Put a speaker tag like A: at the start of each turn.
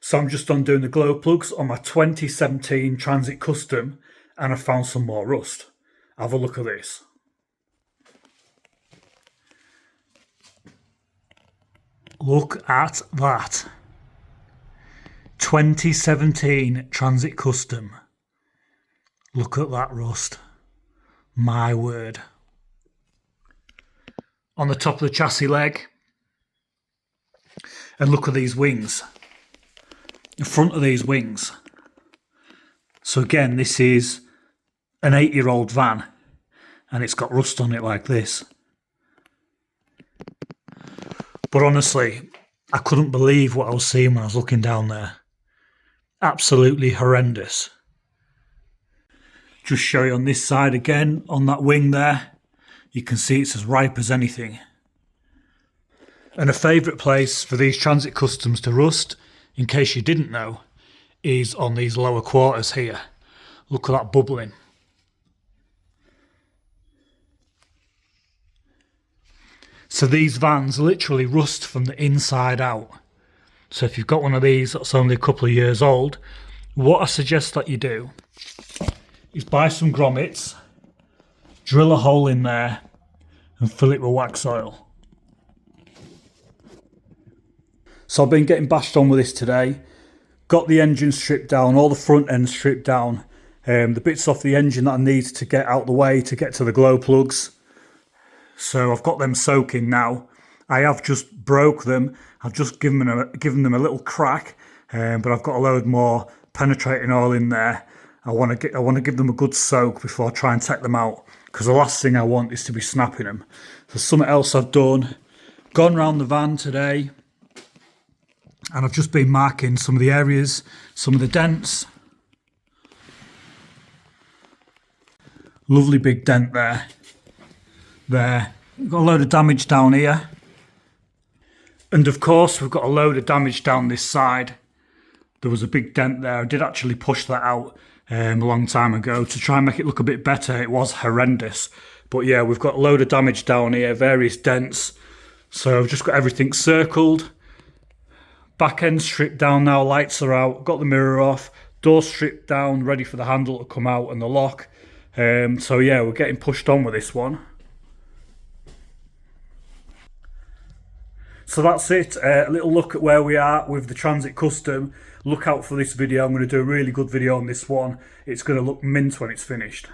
A: So I'm just undoing the glow plugs on my 2017 Transit Custom and I found some more rust. Have a look at this. Look at that. 2017 Transit Custom. Look at that rust. My word. On the top of the chassis leg. And look at these wings. The front of these wings. So again, this is an 8-year-old van. And it's got rust on it like this. But honestly, I couldn't believe what I was seeing when I was looking down there. Absolutely horrendous. Just show you on this side again, on that wing there. You can see it's as ripe as anything. And a favourite place for these Transit Customs to rust, in case you didn't know, is on these lower quarters here. Look at that bubbling. So these vans literally rust from the inside out. So if you've got one of these that's only a couple of years old, what I suggest that you do is buy some grommets, drill a hole in there and fill it with wax oil. So I've been getting bashed on with this today. Got the engine stripped down, all the front end stripped down, the bits off the engine that I need to get out the way to get to the glow plugs. So I've got them soaking now. I have just broke them. I've just given them a little crack, but I've got a load more penetrating oil in there. I want to give them a good soak before I try and take them out, because the last thing I want is to be snapping them. So something else I've done, gone round the van today, and I've just been marking some of the areas, some of the dents. Lovely big dent there. There. We've got a load of damage down here. And of course we've got a load of damage down this side. There was a big dent there. I did actually push that out a long time ago to try and make it look a bit better. It was horrendous. But yeah, we've got a load of damage down here, various dents. So I've just got everything circled. Back end stripped down now, lights are out, got the mirror off, door stripped down, ready for the handle to come out and the lock. So yeah, we're getting pushed on with this one. So that's it, a little look at where we are with the Transit Custom. Look out for this video, I'm going to do a really good video on this one. It's going to look mint when it's finished.